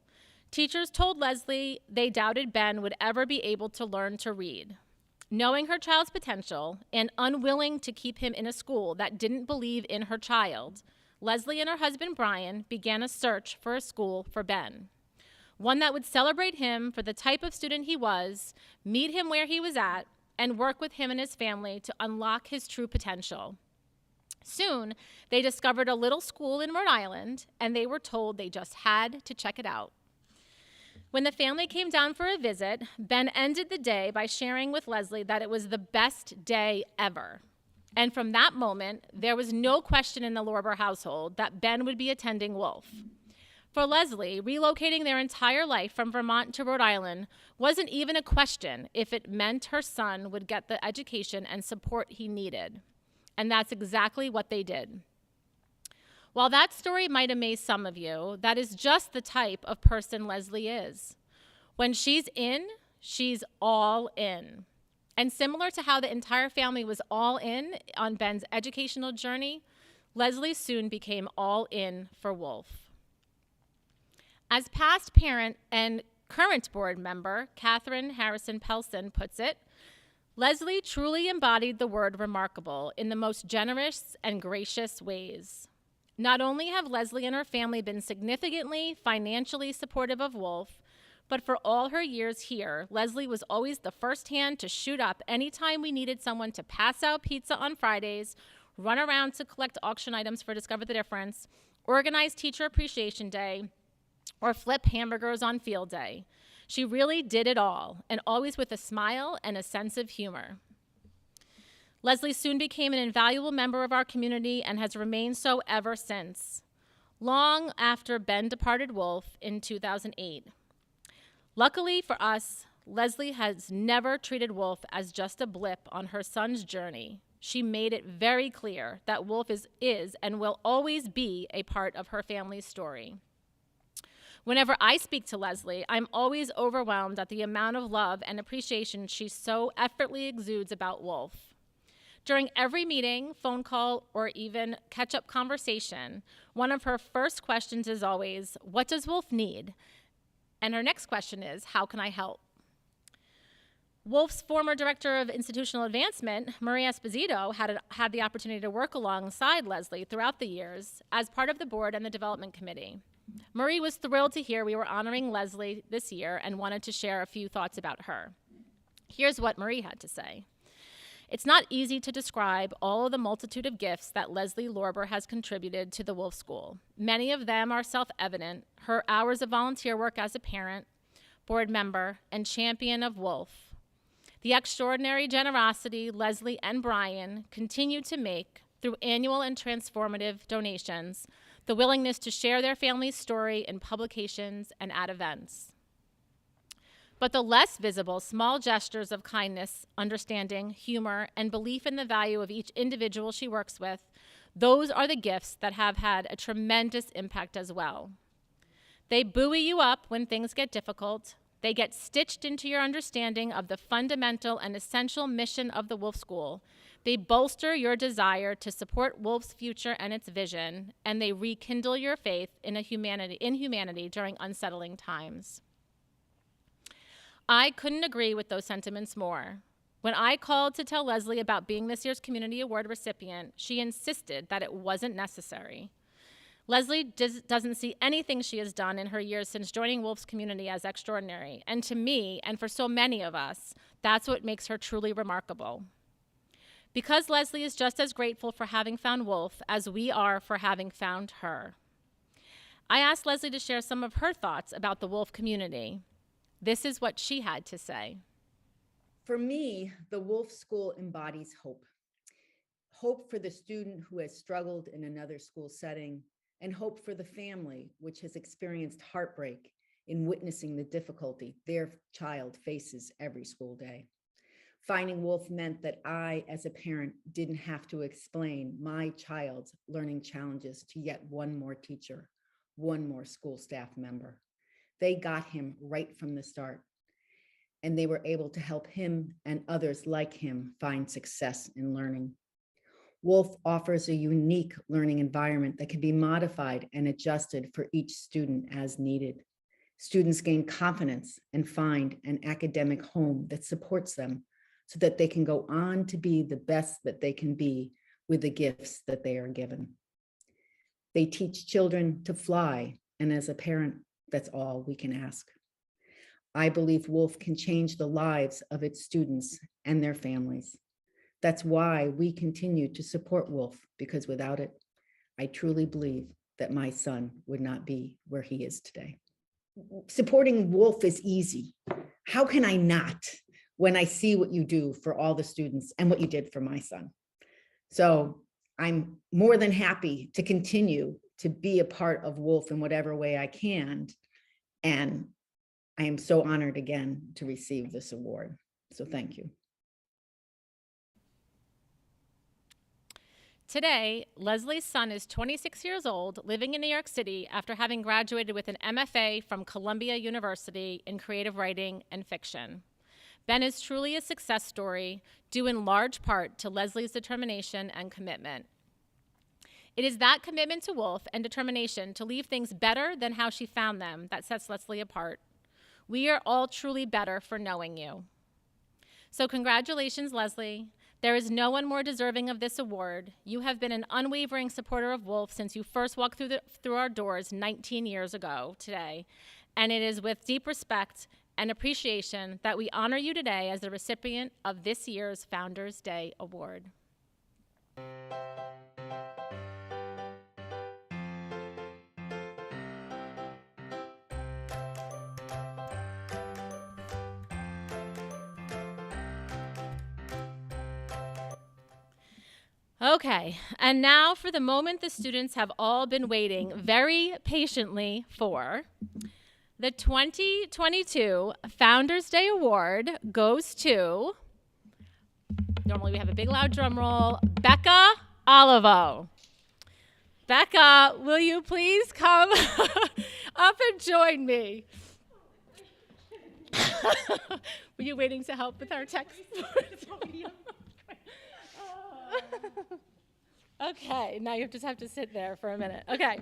Teachers told Leslie they doubted Ben would ever be able to learn to read. Knowing her child's potential and unwilling to keep him in a school that didn't believe in her child, Leslie and her husband, Brian, began a search for a school for Ben. One that would celebrate him for the type of student he was, meet him where he was at, and work with him and his family to unlock his true potential. Soon, they discovered a little school in Rhode Island, and they were told they just had to check it out. When the family came down for a visit, Ben ended the day by sharing with Leslie that it was the best day ever. And from that moment, there was no question in the Lorber household that Ben would be attending Wolf. For Leslie, relocating their entire life from Vermont to Rhode Island wasn't even a question if it meant her son would get the education and support he needed. And that's exactly what they did. While that story might amaze some of you, that is just the type of person Leslie is. When she's in, she's all in. And similar to how the entire family was all in on Ben's educational journey, Leslie soon became all in for Wolf. As past parent and current board member, Catherine Harrison Pelson puts it, Leslie truly embodied the word remarkable in the most generous and gracious ways. Not only have Leslie and her family been significantly financially supportive of Wolf, but for all her years here, Leslie was always the first hand to shoot up anytime we needed someone to pass out pizza on Fridays, run around to collect auction items for Discover the Difference, organize Teacher Appreciation Day, or flip hamburgers on field day. She really did it all, and always with a smile and a sense of humor. Leslie soon became an invaluable member of our community and has remained so ever since, long after Ben departed Wolf in 2008. Luckily for us, Leslie has never treated Wolf as just a blip on her son's journey. She made it very clear that Wolf is and will always be a part of her family's story. Whenever I speak to Leslie, I'm always overwhelmed at the amount of love and appreciation she so effortlessly exudes about Wolf. During every meeting, phone call, or even catch-up conversation, one of her first questions is always, "What does Wolf need?" And her next question is, "How can I help?" Wolf's former director of institutional advancement, Maria Esposito, had the opportunity to work alongside Leslie throughout the years as part of the board and the development committee. Marie was thrilled to hear we were honoring Leslie this year and wanted to share a few thoughts about her. Here's what Marie had to say. It's not easy to describe all of the multitude of gifts that Leslie Lorber has contributed to the Wolf School. Many of them are self-evident: her hours of volunteer work as a parent, board member, and champion of Wolf. The extraordinary generosity Leslie and Brian continue to make through annual and transformative donations, the willingness to share their family's story in publications and at events. But the less visible small gestures of kindness, understanding, humor, and belief in the value of each individual she works with, those are the gifts that have had a tremendous impact as well. They buoy you up when things get difficult. They get stitched into your understanding of the fundamental and essential mission of the Wolf School. They bolster your desire to support Wolf's future and its vision, and they rekindle your faith in humanity during unsettling times. I couldn't agree with those sentiments more. When I called to tell Leslie about being this year's Community Award recipient, she insisted that it wasn't necessary. Leslie doesn't see anything she has done in her years since joining Wolf's community as extraordinary. And to me, and for so many of us, that's what makes her truly remarkable. Because Leslie is just as grateful for having found Wolf as we are for having found her. I asked Leslie to share some of her thoughts about the Wolf community. This is what she had to say. For me, the Wolf School embodies hope. Hope for the student who has struggled in another school setting, and hope for the family which has experienced heartbreak in witnessing the difficulty their child faces every school day. Finding Wolf meant that I, as a parent, didn't have to explain my child's learning challenges to yet one more teacher, one more school staff member. They got him right from the start, and they were able to help him and others like him find success in learning. Wolf offers a unique learning environment that can be modified and adjusted for each student as needed. Students gain confidence and find an academic home that supports them so that they can go on to be the best that they can be with the gifts that they are given. They teach children to fly, and as a parent, that's all we can ask. I believe Wolf can change the lives of its students and their families. That's why we continue to support Wolf, because without it, I truly believe that my son would not be where he is today. Supporting Wolf is easy. How can I not when I see what you do for all the students and what you did for my son? So I'm more than happy to continue to be a part of Wolf in whatever way I can. And I am so honored again to receive this award. So thank you. Today, Leslie's son is 26 years old, living in New York City after having graduated with an MFA from Columbia University in creative writing and fiction. Ben is truly a success story, due in large part to Leslie's determination and commitment. It is that commitment to Wolf and determination to leave things better than how she found them that sets Leslie apart. We are all truly better for knowing you. So congratulations, Leslie. There is no one more deserving of this award. You have been an unwavering supporter of Wolf since you first walked through our doors 19 years ago today, and it is with deep respect and appreciation that we honor you today as the recipient of this year's Founders Day Award. Okay, and now for the moment the students have all been waiting very patiently for. The 2022 Founders Day Award goes to, normally we have a big loud drum roll, Becca Olivo. Becca, will you please come up and join me? Were you waiting to help with our text? Okay, now you just have to sit there for a minute. Okay,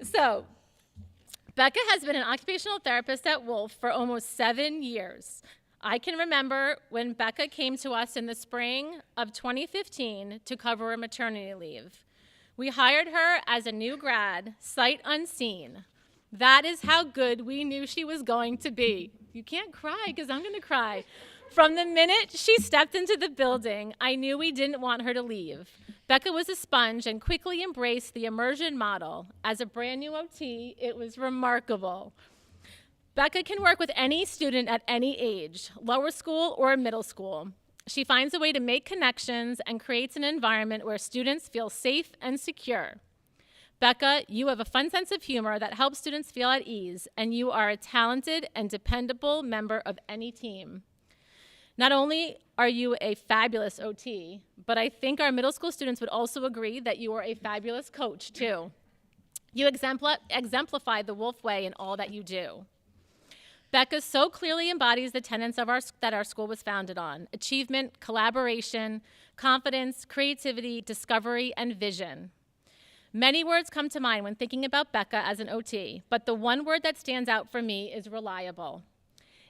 so Becca has been an occupational therapist at Wolf for almost 7 years. I can remember when Becca came to us in the spring of 2015 to cover a maternity leave. We hired her as a new grad, sight unseen. That is how good we knew she was going to be. You can't cry because I'm going to cry. From the minute she stepped into the building, I knew we didn't want her to leave. Becca was a sponge and quickly embraced the immersion model. As a brand new OT, it was remarkable. Becca can work with any student at any age, lower school or middle school. She finds a way to make connections and creates an environment where students feel safe and secure. Becca, you have a fun sense of humor that helps students feel at ease, and you are a talented and dependable member of any team. Not only are you a fabulous OT, but I think our middle school students would also agree that you are a fabulous coach, too. You exemplify the Wolf Way in all that you do. Becca so clearly embodies the tenets of that our school was founded on: achievement, collaboration, confidence, creativity, discovery, and vision. Many words come to mind when thinking about Becca as an OT, but the one word that stands out for me is reliable.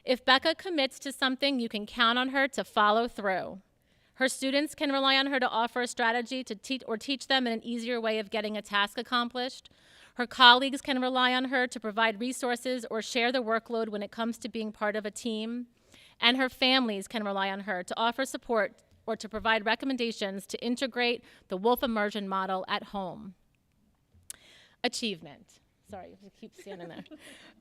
If Becca commits to something, you can count on her to follow through. Her students can rely on her to offer a strategy to teach them an easier way of getting a task accomplished. Her colleagues can rely on her to provide resources or share the workload when it comes to being part of a team. And her families can rely on her to offer support or to provide recommendations to integrate the Wolf immersion model at home. Achievement. Sorry, I keep standing there.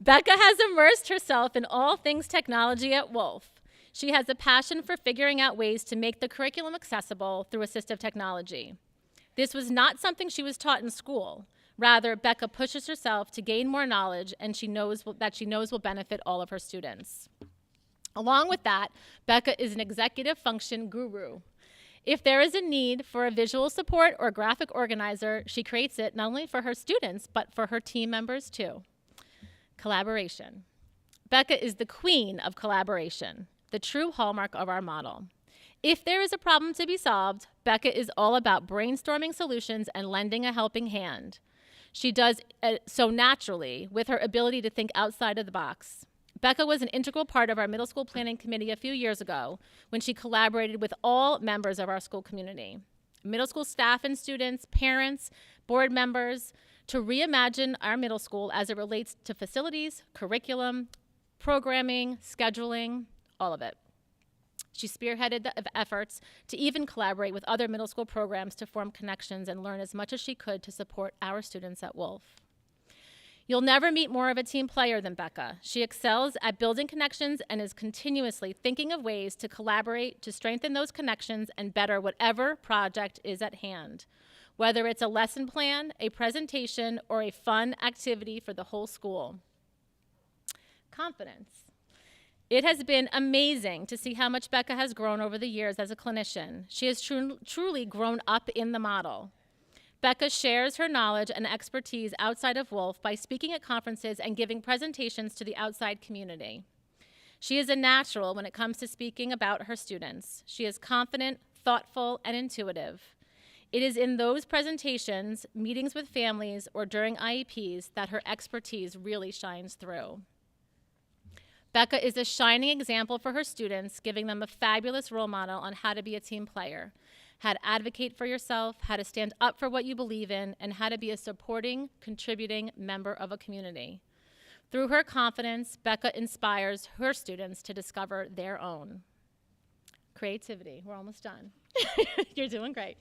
Becca has immersed herself in all things technology at Wolf. She has a passion for figuring out ways to make the curriculum accessible through assistive technology. This was not something she was taught in school. Rather, Becca pushes herself to gain more knowledge, and she knows will benefit all of her students. Along with that, Becca is an executive function guru. If there is a need for a visual support or graphic organizer, she creates it not only for her students, but for her team members too. Collaboration. Becca is the queen of collaboration, the true hallmark of our model. If there is a problem to be solved, Becca is all about brainstorming solutions and lending a helping hand. She does so naturally with her ability to think outside of the box. Becca was an integral part of our middle school planning committee a few years ago when she collaborated with all members of our school community, middle school staff and students, parents, board members, to reimagine our middle school as it relates to facilities, curriculum, programming, scheduling, all of it. She spearheaded the efforts to even collaborate with other middle school programs to form connections and learn as much as she could to support our students at Wolf. You'll never meet more of a team player than Becca. She excels at building connections and is continuously thinking of ways to collaborate to strengthen those connections and better whatever project is at hand, whether it's a lesson plan, a presentation, or a fun activity for the whole school. Confidence. It has been amazing to see how much Becca has grown over the years as a clinician. She has truly grown up in the model. Becca shares her knowledge and expertise outside of Wolf by speaking at conferences and giving presentations to the outside community. She is a natural when it comes to speaking about her students. She is confident, thoughtful, and intuitive. It is in those presentations, meetings with families, or during IEPs that her expertise really shines through. Becca is a shining example for her students, giving them a fabulous role model on how to be a team player, how to advocate for yourself, how to stand up for what you believe in, and how to be a supporting, contributing member of a community. Through her confidence, Becca inspires her students to discover their own. Creativity. We're almost done. You're doing great.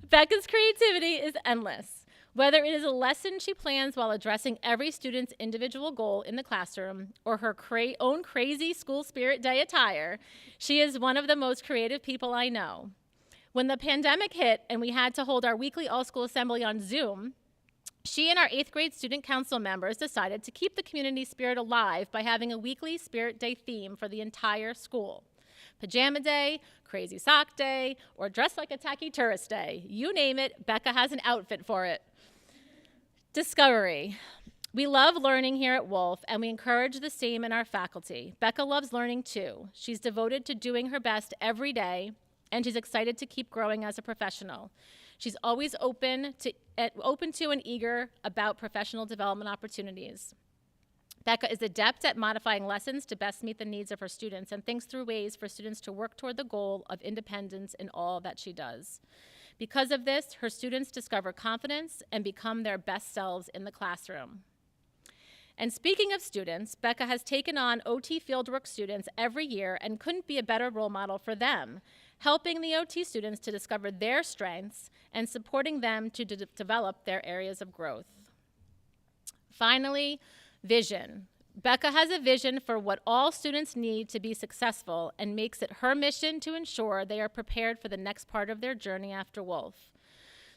Becca's creativity is endless. Whether it is a lesson she plans while addressing every student's individual goal in the classroom or her own crazy school spirit day attire, she is one of the most creative people I know. When the pandemic hit and we had to hold our weekly all-school assembly on Zoom, she and our 8th grade student council members decided to keep the community spirit alive by having a weekly Spirit Day theme for the entire school. Pajama Day, Crazy Sock Day, or Dress Like a Tacky Tourist Day. You name it, Becca has an outfit for it. Discovery. We love learning here at Wolf, and we encourage the same in our faculty. Becca loves learning too. She's devoted to doing her best every day, and she's excited to keep growing as a professional. She's always open to and eager about professional development opportunities. Becca is adept at modifying lessons to best meet the needs of her students and thinks through ways for students to work toward the goal of independence in all that she does. Because of this, her students discover confidence and become their best selves in the classroom. And speaking of students, Becca has taken on OT fieldwork students every year and couldn't be a better role model for them, helping the OT students to discover their strengths and supporting them to develop their areas of growth. Finally, vision. Becca has a vision for what all students need to be successful and makes it her mission to ensure they are prepared for the next part of their journey after Wolf.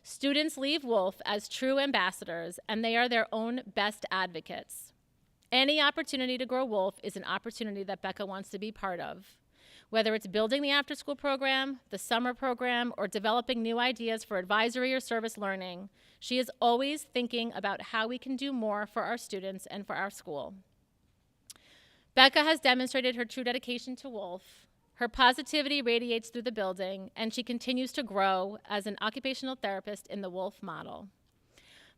Students leave Wolf as true ambassadors, and they are their own best advocates. Any opportunity to grow Wolf is an opportunity that Becca wants to be part of. Whether it's building the after-school program, the summer program, or developing new ideas for advisory or service learning, she is always thinking about how we can do more for our students and for our school. Becca has demonstrated her true dedication to Wolf. Her positivity radiates through the building, and she continues to grow as an occupational therapist in the Wolf model.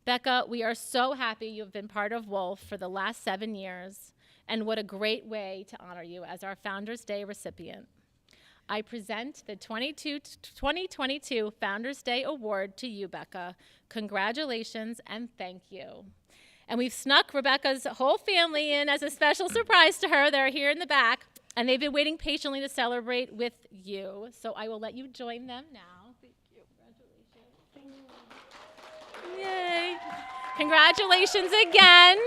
Becca, we are so happy you've been part of Wolf for the last 7 years, and what a great way to honor you as our Founders Day recipient. I present the 2022 Founders Day Award to you, Becca. Congratulations and thank you. And we've snuck Rebecca's whole family in as a special surprise to her. They're here in the back, and they've been waiting patiently to celebrate with you. So I will let you join them now. Thank you. Congratulations. Yay. Congratulations again.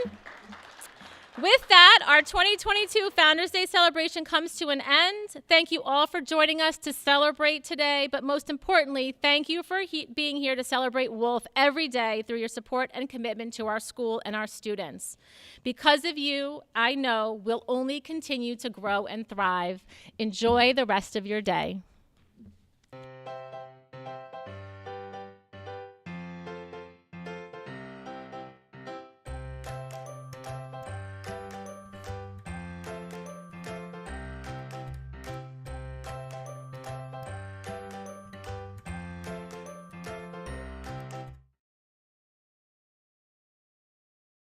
With that, our 2022 Founders Day celebration comes to an end. Thank you all for joining us to celebrate today, but most importantly, thank you for being here to celebrate Wolf every day through your support and commitment to our school and our students. Because of you, I know we'll only continue to grow and thrive. Enjoy the rest of your day.